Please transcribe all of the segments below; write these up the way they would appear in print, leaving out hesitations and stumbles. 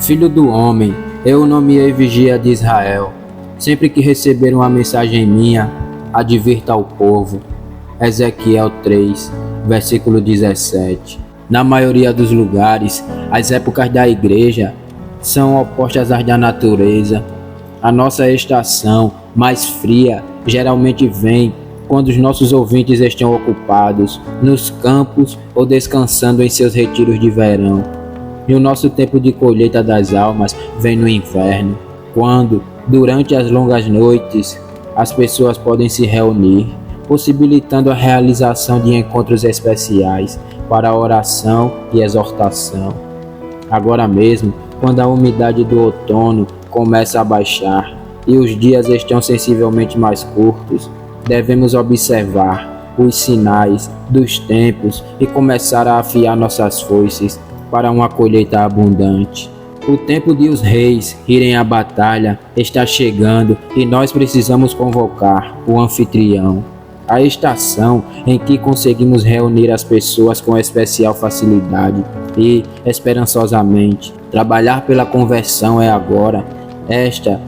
Filho do homem, eu nomeei vigia de Israel. Sempre que receber uma mensagem minha, advirta ao povo. Ezequiel 3, versículo 17. Na maioria dos lugares, as épocas da igreja são opostas às da natureza. A nossa estação mais fria geralmente vem quando os nossos ouvintes estão ocupados nos campos ou descansando em seus retiros de verão. E o nosso tempo de colheita das almas vem no inverno, quando, durante as longas noites, as pessoas podem se reunir, possibilitando a realização de encontros especiais para oração e exortação. Agora mesmo, quando a umidade do outono começa a baixar e os dias estão sensivelmente mais curtos, devemos observar os sinais dos tempos e começar a afiar nossas foices para uma colheita abundante. O tempo de os reis irem à batalha está chegando e nós precisamos convocar o anfitrião. A estação em que conseguimos reunir as pessoas com especial facilidade e, esperançosamente, trabalhar pela conversão é agora. Esta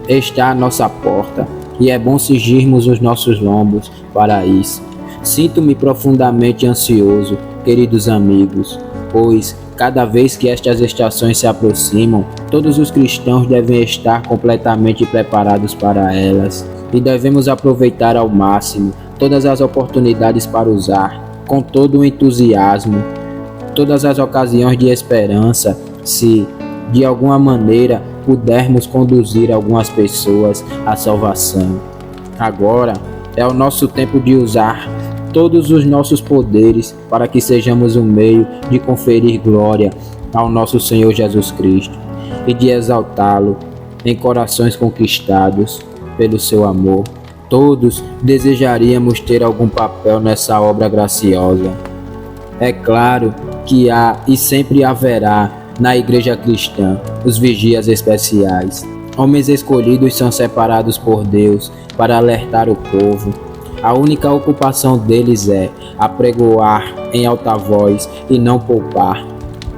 está à nossa porta e é bom cingirmos os nossos lombos para isso. Sinto-me profundamente ansioso, queridos amigos, pois cada vez que estas estações se aproximam, todos os cristãos devem estar completamente preparados para elas e devemos aproveitar ao máximo todas as oportunidades para usar, com todo o entusiasmo, todas as ocasiões de esperança, se, de alguma maneira, pudermos conduzir algumas pessoas à salvação. Agora é o nosso tempo de usar todos os nossos poderes para que sejamos um meio de conferir glória ao nosso Senhor Jesus Cristo e de exaltá-lo em corações conquistados pelo seu amor. Todos desejaríamos ter algum papel nessa obra graciosa. É claro que há e sempre haverá na igreja cristã os vigias especiais. Homens escolhidos são separados por Deus para alertar o povo. A única ocupação deles é apregoar em alta voz e não poupar,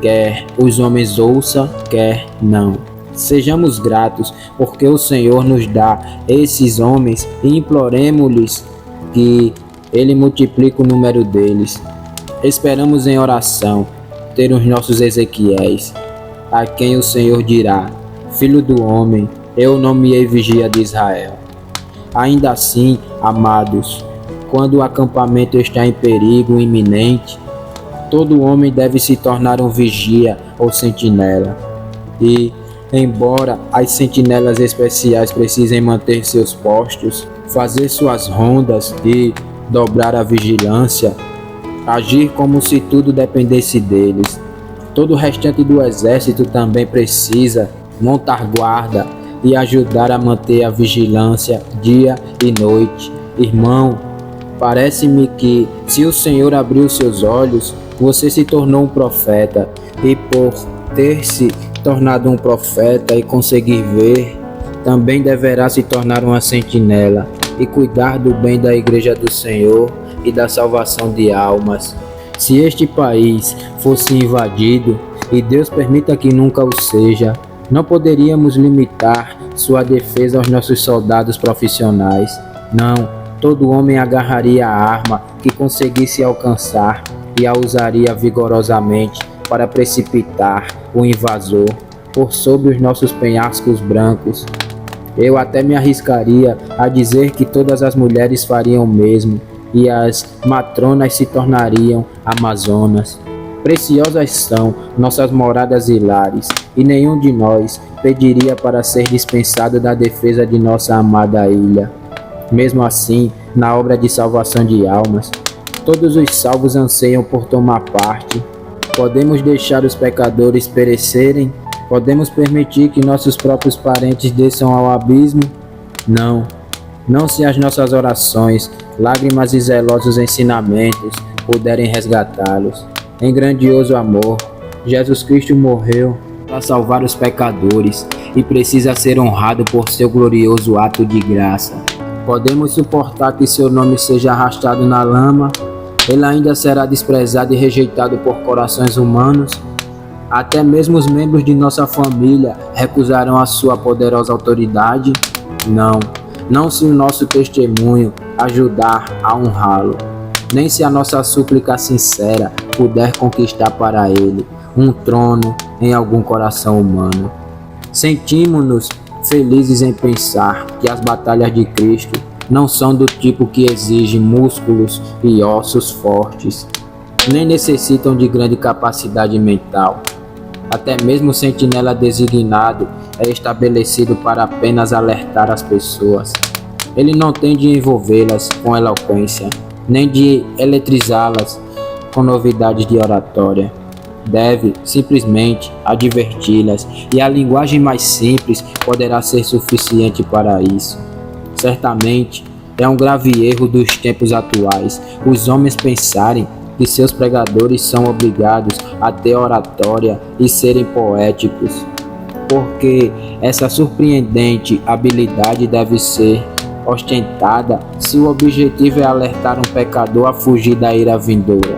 quer os homens ouçam, quer não. Sejamos gratos porque o Senhor nos dá esses homens e imploremos-lhes que Ele multiplique o número deles. Esperamos em oração ter os nossos Ezequiéis, a quem o Senhor dirá: Filho do homem, eu nomeei vigia de Israel. Ainda assim, amados, quando o acampamento está em perigo iminente, todo homem deve se tornar um vigia ou sentinela. E, embora as sentinelas especiais precisem manter seus postos, fazer suas rondas e dobrar a vigilância, agir como se tudo dependesse deles, todo o restante do exército também precisa montar guarda e ajudar a manter a vigilância dia e noite. Irmão, parece-me que, se o Senhor abriu seus olhos, você se tornou um profeta, e por ter se tornado um profeta e conseguir ver, também deverá se tornar uma sentinela e cuidar do bem da igreja do Senhor e da salvação de almas. Se este país fosse invadido, e Deus permita que nunca o seja, não poderíamos limitar sua defesa aos nossos soldados profissionais. Não, todo homem agarraria a arma que conseguisse alcançar e a usaria vigorosamente para precipitar o invasor por sobre os nossos penhascos brancos. Eu até me arriscaria a dizer que todas as mulheres fariam o mesmo e as matronas se tornariam amazonas. Preciosas são nossas moradas e lares, e nenhum de nós pediria para ser dispensado da defesa de nossa amada ilha. Mesmo assim, na obra de salvação de almas, todos os salvos anseiam por tomar parte. Podemos deixar os pecadores perecerem? Podemos permitir que nossos próprios parentes desçam ao abismo? Não. Não se as nossas orações, lágrimas e zelosos ensinamentos puderem resgatá-los. Em grandioso amor, Jesus Cristo morreu para salvar os pecadores e precisa ser honrado por seu glorioso ato de graça. Podemos suportar que seu nome seja arrastado na lama? Ele ainda será desprezado e rejeitado por corações humanos? Até mesmo os membros de nossa família recusarão a sua poderosa autoridade? Não se o nosso testemunho ajudar a honrá-lo, nem se a nossa súplica sincera puder conquistar para ele um trono em algum coração humano. Sentimos-nos felizes em pensar que as batalhas de Cristo não são do tipo que exige músculos e ossos fortes, nem necessitam de grande capacidade mental. Até mesmo o sentinela designado é estabelecido para apenas alertar as pessoas. Ele não tem de envolvê-las com eloquência, nem de eletrizá-las com novidades de oratória. Deve simplesmente adverti-las, e a linguagem mais simples poderá ser suficiente para isso. Certamente é um grave erro dos tempos atuais os homens pensarem que seus pregadores são obrigados a ter oratória e serem poéticos, porque essa surpreendente habilidade deve ser ostentada se o objetivo é alertar um pecador a fugir da ira vindoura.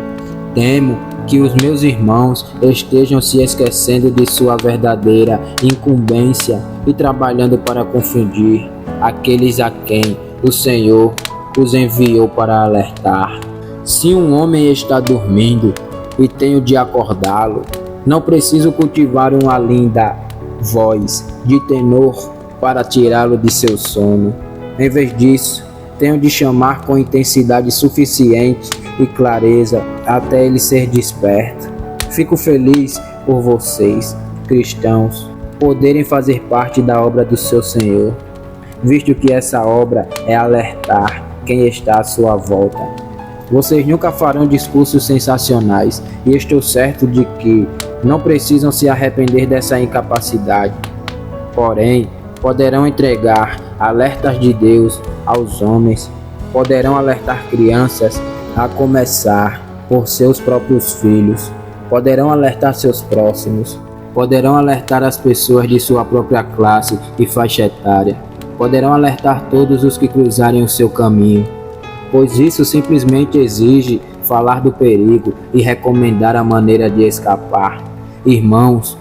Temo que os meus irmãos estejam se esquecendo de sua verdadeira incumbência e trabalhando para confundir aqueles a quem o Senhor os enviou para alertar. Se um homem está dormindo e tenho de acordá-lo, não preciso cultivar uma linda voz de tenor para tirá-lo de seu sono. Em vez disso, tenho de chamar com intensidade suficiente e clareza até ele ser desperto. Fico feliz por vocês, cristãos, poderem fazer parte da obra do seu Senhor, visto que essa obra é alertar quem está à sua volta. Vocês nunca farão discursos sensacionais, e estou certo de que não precisam se arrepender dessa incapacidade. Porém, poderão entregar alertas de Deus aos homens, poderão alertar crianças, a começar por seus próprios filhos, poderão alertar seus próximos, poderão alertar as pessoas de sua própria classe e faixa etária, poderão alertar todos os que cruzarem o seu caminho, pois isso simplesmente exige falar do perigo e recomendar a maneira de escapar. Irmãos,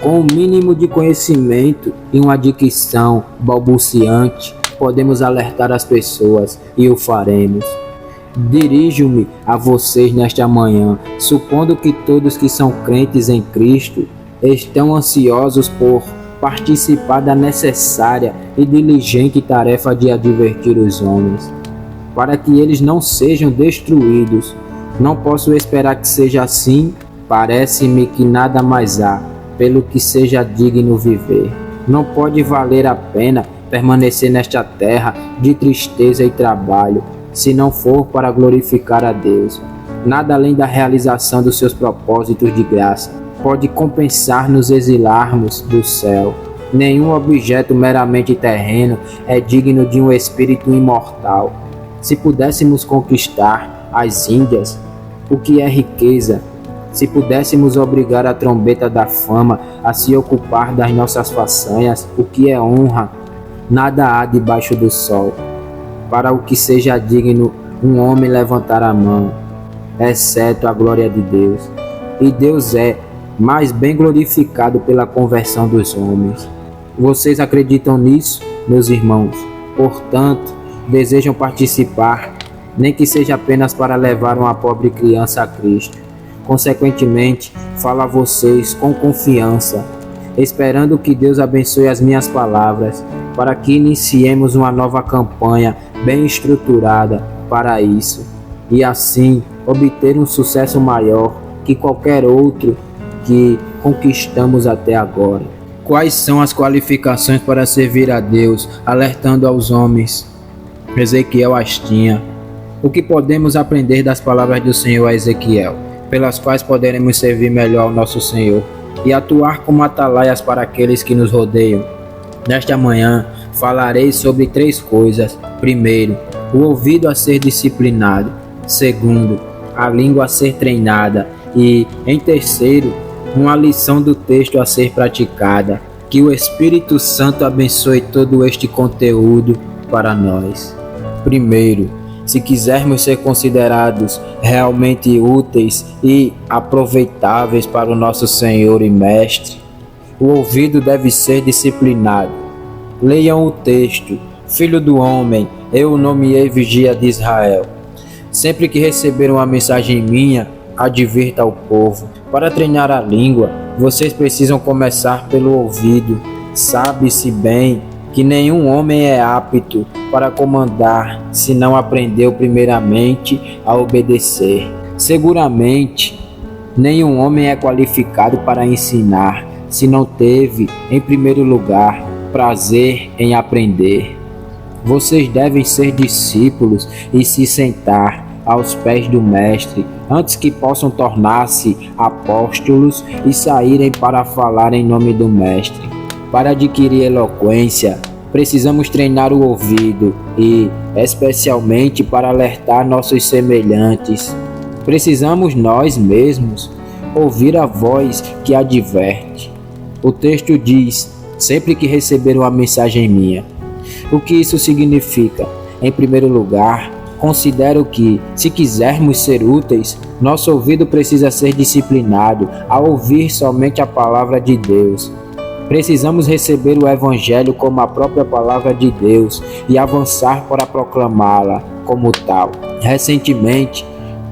com o mínimo de conhecimento e uma dicção balbuciante, podemos alertar as pessoas e o faremos. Dirijo-me a vocês nesta manhã, supondo que todos que são crentes em Cristo estão ansiosos por participar da necessária e diligente tarefa de advertir os homens, para que eles não sejam destruídos. Não posso esperar que seja assim. Parece-me que nada mais há pelo que seja digno viver. Não pode valer a pena permanecer nesta terra de tristeza e trabalho, se não for para glorificar a Deus. Nada além da realização dos seus propósitos de graça pode compensar nos exilarmos do céu. Nenhum objeto meramente terreno é digno de um espírito imortal. Se pudéssemos conquistar as Índias, o que é riqueza? Se pudéssemos obrigar a trombeta da fama a se ocupar das nossas façanhas, o que é honra? Nada há debaixo do sol para o que seja digno um homem levantar a mão, exceto a glória de Deus. E Deus é mais bem glorificado pela conversão dos homens. Vocês acreditam nisso, meus irmãos? Portanto, desejam participar, nem que seja apenas para levar uma pobre criança a Cristo. Consequentemente, falo a vocês com confiança, esperando que Deus abençoe as minhas palavras, para que iniciemos uma nova campanha bem estruturada para isso, e assim obter um sucesso maior que qualquer outro que conquistamos até agora. Quais são as qualificações para servir a Deus, alertando aos homens? Ezequiel as tinha. O que podemos aprender das palavras do Senhor a Ezequiel, pelas quais poderemos servir melhor ao nosso Senhor e atuar como atalaias para aqueles que nos rodeiam? Nesta manhã falarei sobre 3 coisas. Primeiro, o ouvido a ser disciplinado. Segundo, a língua a ser treinada. E, em terceiro, uma lição do texto a ser praticada. Que o Espírito Santo abençoe todo este conteúdo para nós. Primeiro, Se quisermos ser considerados realmente úteis e aproveitáveis para o nosso Senhor e Mestre, o ouvido deve ser disciplinado. Leiam o texto: Filho do homem, eu nomeei vigia de Israel. Sempre que receber uma mensagem minha, advirta ao povo. Para treinar a língua, vocês precisam começar pelo ouvido. Sabe-se bem que nenhum homem é apto para comandar se não aprendeu primeiramente a obedecer. Seguramente, nenhum homem é qualificado para ensinar se não teve, em primeiro lugar, prazer em aprender. Vocês devem ser discípulos e se sentar aos pés do Mestre antes que possam tornar-se apóstolos e saírem para falar em nome do Mestre. Para adquirir eloquência, precisamos treinar o ouvido e, especialmente, para alertar nossos semelhantes. Precisamos nós mesmos ouvir a voz que adverte. O texto diz: sempre que receber uma mensagem minha. O que isso significa? Em primeiro lugar, considero que, se quisermos ser úteis, nosso ouvido precisa ser disciplinado a ouvir somente a palavra de Deus. Precisamos receber o Evangelho como a própria palavra de Deus e avançar para proclamá-la como tal. Recentemente,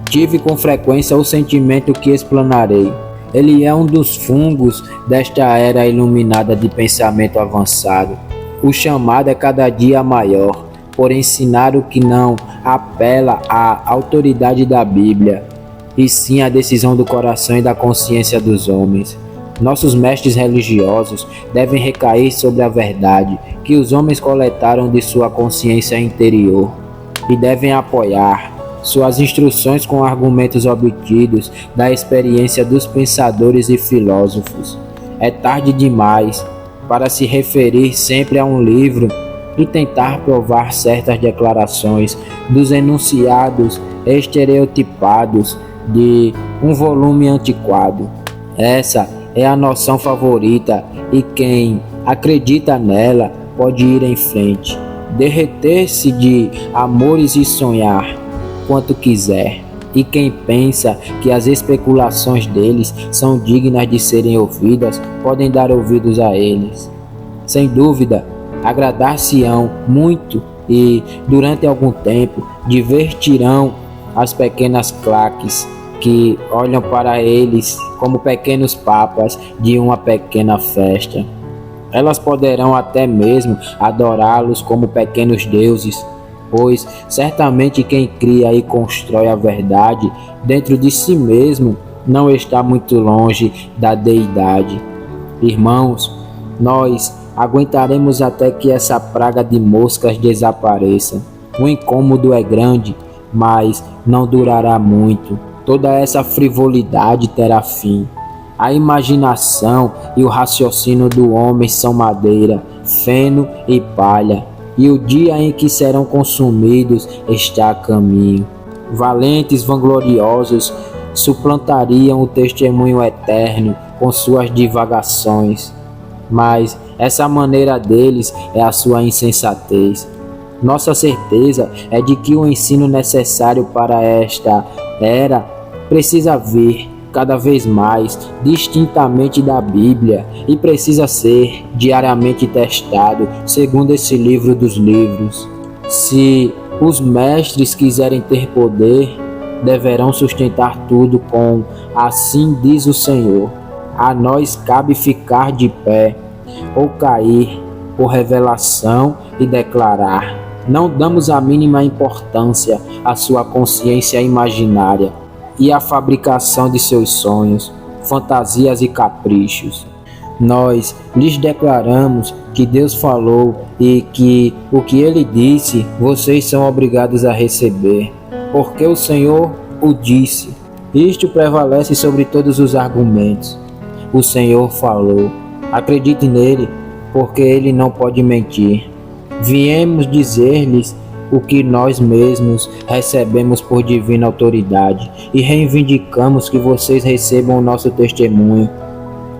tive com frequência o sentimento que explanarei. Ele é um dos fungos desta era iluminada de pensamento avançado. O chamado é cada dia maior por ensinar o que não apela à autoridade da Bíblia, e sim à decisão do coração e da consciência dos homens. Nossos mestres religiosos devem recair sobre a verdade que os homens coletaram de sua consciência interior e devem apoiar suas instruções com argumentos obtidos da experiência dos pensadores e filósofos. É tarde demais para se referir sempre a um livro e tentar provar certas declarações dos enunciados estereotipados de um volume antiquado. Essa é a noção favorita e quem acredita nela pode ir em frente, derreter-se de amores e sonhar quanto quiser. E quem pensa que as especulações deles são dignas de serem ouvidas, podem dar ouvidos a eles. Sem dúvida, agradar-se-ão muito e, durante algum tempo, divertirão as pequenas claques que olham para eles como pequenos papas de uma pequena festa. Elas poderão até mesmo adorá-los como pequenos deuses, pois certamente quem cria e constrói a verdade dentro de si mesmo não está muito longe da deidade. Irmãos, nós aguentaremos até que essa praga de moscas desapareça. O incômodo é grande, mas não durará muito. Toda essa frivolidade terá fim. A imaginação e o raciocínio do homem são madeira, feno e palha, e o dia em que serão consumidos está a caminho. Valentes vangloriosos suplantariam o testemunho eterno com suas divagações, mas essa maneira deles é a sua insensatez. Nossa certeza é de que o ensino necessário para esta era precisa vir cada vez mais distintamente da Bíblia e precisa ser diariamente testado segundo esse livro dos livros. Se os mestres quiserem ter poder, deverão sustentar tudo com "assim diz o Senhor". A nós cabe ficar de pé ou cair por revelação e declarar: não damos a mínima importância à sua consciência imaginária e à fabricação de seus sonhos, fantasias e caprichos. Nós lhes declaramos que Deus falou e que o que Ele disse vocês são obrigados a receber, porque o Senhor o disse. Isto prevalece sobre todos os argumentos. O Senhor falou. Acredite nele, porque Ele não pode mentir. Viemos dizer-lhes o que nós mesmos recebemos por divina autoridade e reivindicamos que vocês recebam o nosso testemunho,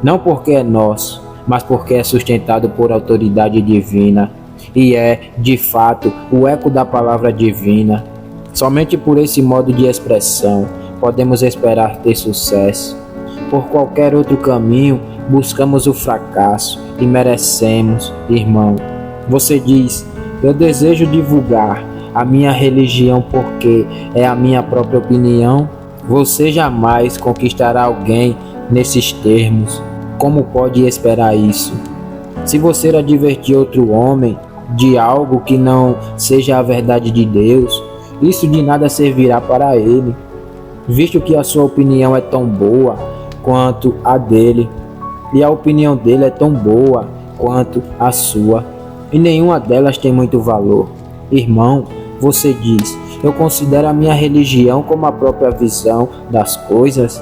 não porque é nosso, mas porque é sustentado por autoridade divina e é, de fato, o eco da palavra divina. Somente por esse modo de expressão podemos esperar ter sucesso. Por qualquer outro caminho, buscamos o fracasso e merecemos, irmão. Você diz: eu desejo divulgar a minha religião porque é a minha própria opinião. Você jamais conquistará alguém nesses termos. Como pode esperar isso? Se você advertir outro homem de algo que não seja a verdade de Deus, isso de nada servirá para ele, visto que a sua opinião é tão boa quanto a dele, e a opinião dele é tão boa quanto a sua, e nenhuma delas tem muito valor. Irmão, você diz: eu considero a minha religião como a própria visão das coisas.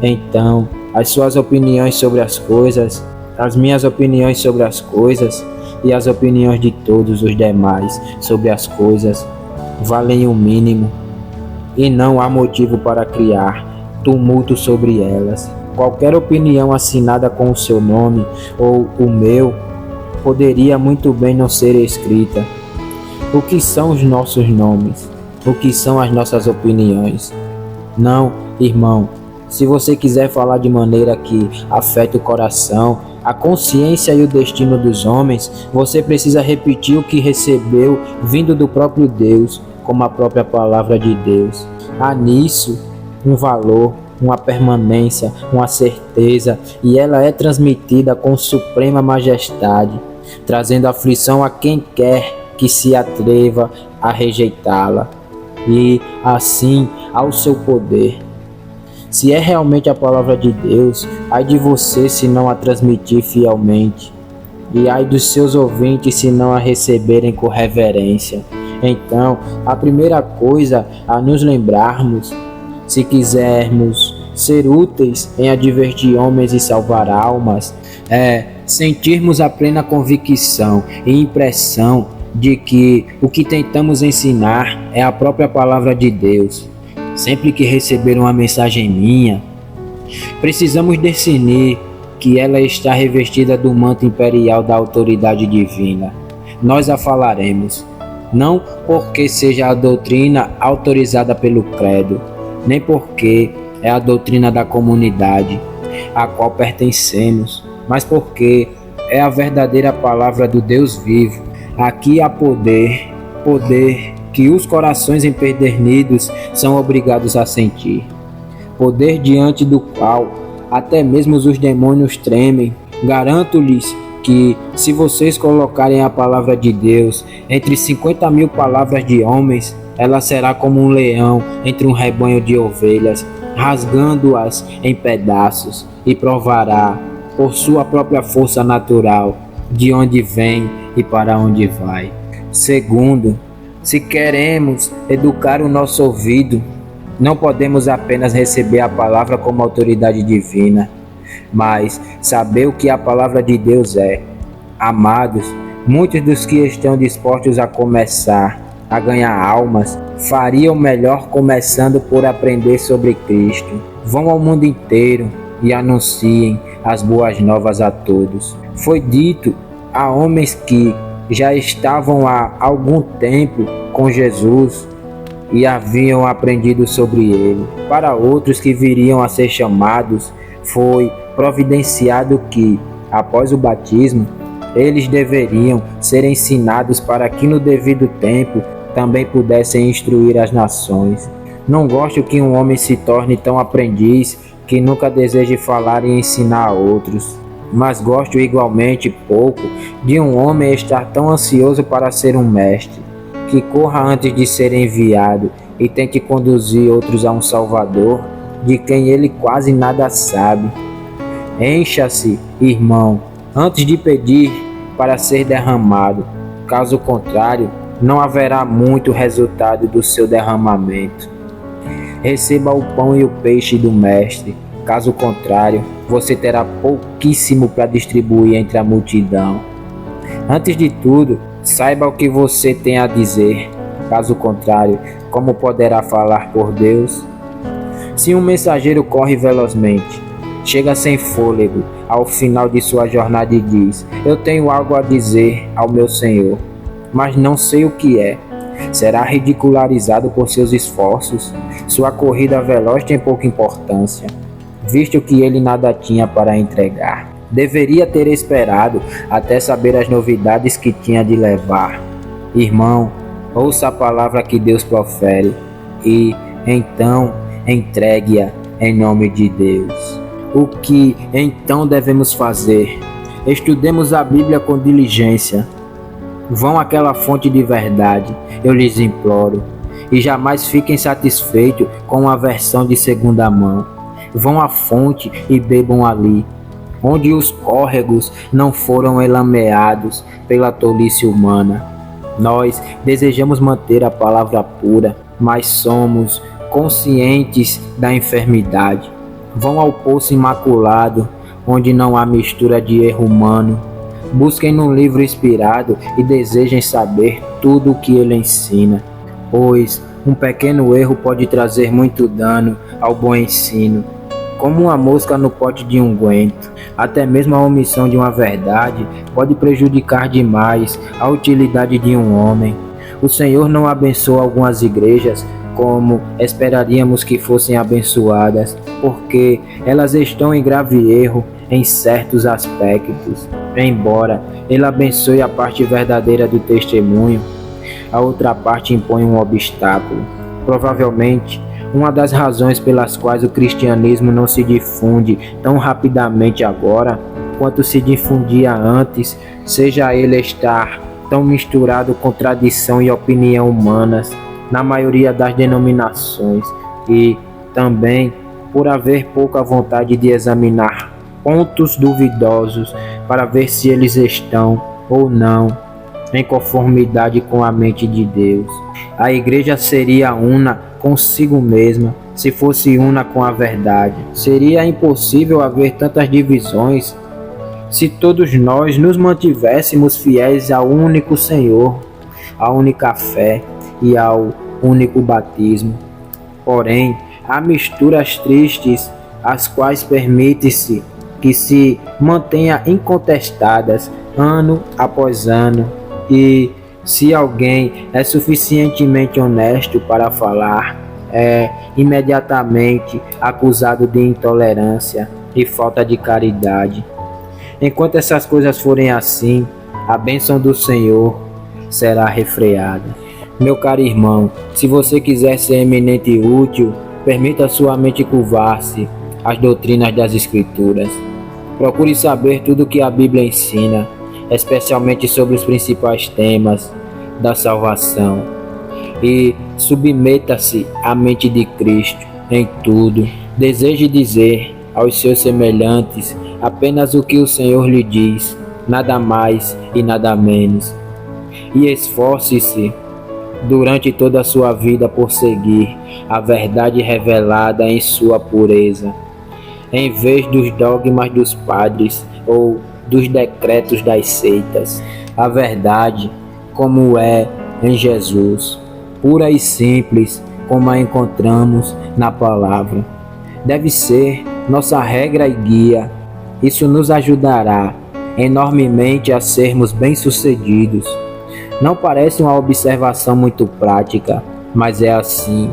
Então, as suas opiniões sobre as coisas, as minhas opiniões sobre as coisas e as opiniões de todos os demais sobre as coisas valem o mínimo, e não há motivo para criar tumulto sobre elas. Qualquer opinião assinada com o seu nome ou o meu poderia muito bem não ser escrita. O que são os nossos nomes? O que são as nossas opiniões? Não, irmão, se você quiser falar de maneira que afete o coração, a consciência e o destino dos homens, você precisa repetir o que recebeu vindo do próprio Deus, como a própria palavra de Deus. Há nisso um valor, uma permanência, uma certeza, e ela é transmitida com suprema majestade, trazendo aflição a quem quer que se atreva a rejeitá-la, e assim ao seu poder. Se é realmente a palavra de Deus, ai de você se não a transmitir fielmente, e ai dos seus ouvintes se não a receberem com reverência. Então, a primeira coisa a nos lembrarmos, se quisermos ser úteis em advertir homens e salvar almas, é sentirmos a plena convicção e impressão de que o que tentamos ensinar é a própria palavra de Deus. Sempre que receber uma mensagem minha, precisamos discernir que ela está revestida do manto imperial da autoridade divina. Nós a falaremos, não porque seja a doutrina autorizada pelo credo, nem porque é a doutrina da comunidade a qual pertencemos, mas porque é a verdadeira palavra do Deus vivo. Aqui há poder que os corações empedernidos são obrigados a sentir, poder diante do qual até mesmo os demônios tremem. Garanto-lhes que, se vocês colocarem a palavra de Deus entre 50.000 palavras de homens, ela será como um leão entre um rebanho de ovelhas, rasgando-as em pedaços, e provará, por sua própria força natural, de onde vem e para onde vai. Segundo, se queremos educar o nosso ouvido, não podemos apenas receber a palavra como autoridade divina, mas saber o que a palavra de Deus é. Amados, muitos dos que estão dispostos a começar a ganhar almas fariam melhor começando por aprender sobre Cristo. Vão ao mundo inteiro e anunciem as boas novas a todos. Foi dito a homens que já estavam há algum tempo com Jesus e haviam aprendido sobre ele. Para outros que viriam a ser chamados, foi providenciado que, após o batismo, eles deveriam ser ensinados para que no devido tempo também pudessem instruir as nações. Não gosto que um homem se torne tão aprendiz que nunca deseje falar e ensinar a outros, mas gosto igualmente pouco de um homem estar tão ansioso para ser um mestre, que corra antes de ser enviado e tente conduzir outros a um Salvador, de quem ele quase nada sabe. Encha-se, irmão, antes de pedir para ser derramado. Caso contrário, não haverá muito resultado do seu derramamento. Receba o pão e o peixe do mestre. Caso contrário, você terá pouquíssimo para distribuir entre a multidão. Antes de tudo, saiba o que você tem a dizer. Caso contrário, como poderá falar por Deus? Se um mensageiro corre velozmente, chega sem fôlego ao final de sua jornada e diz: eu tenho algo a dizer ao meu Senhor, mas não sei o que é. Será ridicularizado por seus esforços? Sua corrida veloz tem pouca importância, visto que ele nada tinha para entregar. Deveria ter esperado até saber as novidades que tinha de levar. Irmão, ouça a palavra que Deus profere e, então, entregue-a em nome de Deus. O que então devemos fazer? Estudemos a Bíblia com diligência. Vão àquela fonte de verdade, eu lhes imploro, e jamais fiquem satisfeitos com a versão de segunda mão. Vão à fonte e bebam ali, onde os córregos não foram elameados pela tolice humana. Nós desejamos manter a palavra pura, mas somos conscientes da enfermidade. Vão ao poço imaculado, onde não há mistura de erro humano. Busquem num livro inspirado e desejem saber tudo o que ele ensina, pois um pequeno erro pode trazer muito dano ao bom ensino. Como uma mosca no pote de unguento, até mesmo a omissão de uma verdade pode prejudicar demais a utilidade de um homem. O Senhor não abençoa algumas igrejas como esperaríamos que fossem abençoadas, porque elas estão em grave erro em certos aspectos. Embora Ele abençoe a parte verdadeira do testemunho, a outra parte impõe um obstáculo. Provavelmente, uma das razões pelas quais o cristianismo não se difunde tão rapidamente agora quanto se difundia antes, seja ele estar tão misturado com tradição e opinião humanas na maioria das denominações, e também por haver pouca vontade de examinar pontos duvidosos para ver se eles estão ou não em conformidade com a mente de Deus. A igreja seria una consigo mesma se fosse una com a verdade. Seria impossível haver tantas divisões se todos nós nos mantivéssemos fiéis ao único Senhor, à única fé e ao único batismo. Porém, há misturas tristes, as quais permite-se que se mantenha incontestadas ano após ano, e se alguém é suficientemente honesto para falar, é imediatamente acusado de intolerância e falta de caridade. Enquanto essas coisas forem assim, a bênção do Senhor será refreada. Meu caro irmão, se você quiser ser eminente e útil, permita sua mente curvar-se às doutrinas das Escrituras. Procure saber tudo o que a Bíblia ensina, especialmente sobre os principais temas da salvação. E submeta-se à mente de Cristo em tudo. Deseje dizer aos seus semelhantes apenas o que o Senhor lhe diz, nada mais e nada menos. E esforce-se durante toda a sua vida por seguir a verdade revelada em sua pureza, em vez dos dogmas dos padres ou dos decretos das seitas. A verdade, como é em Jesus, pura e simples, como a encontramos na palavra, deve ser nossa regra e guia. Isso nos ajudará enormemente a sermos bem-sucedidos. Não parece uma observação muito prática, mas é assim.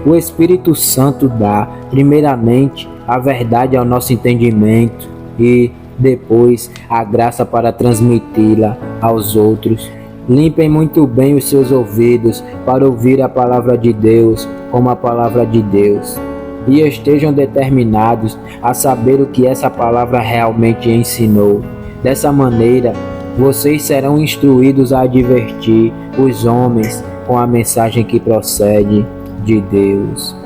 O Espírito Santo dá, primeiramente, a verdade ao nosso entendimento e, depois, a graça para transmiti-la aos outros. Limpem muito bem os seus ouvidos para ouvir a palavra de Deus como a palavra de Deus, e estejam determinados a saber o que essa palavra realmente ensinou. Dessa maneira, vocês serão instruídos a advertir os homens com a mensagem que procede de Deus.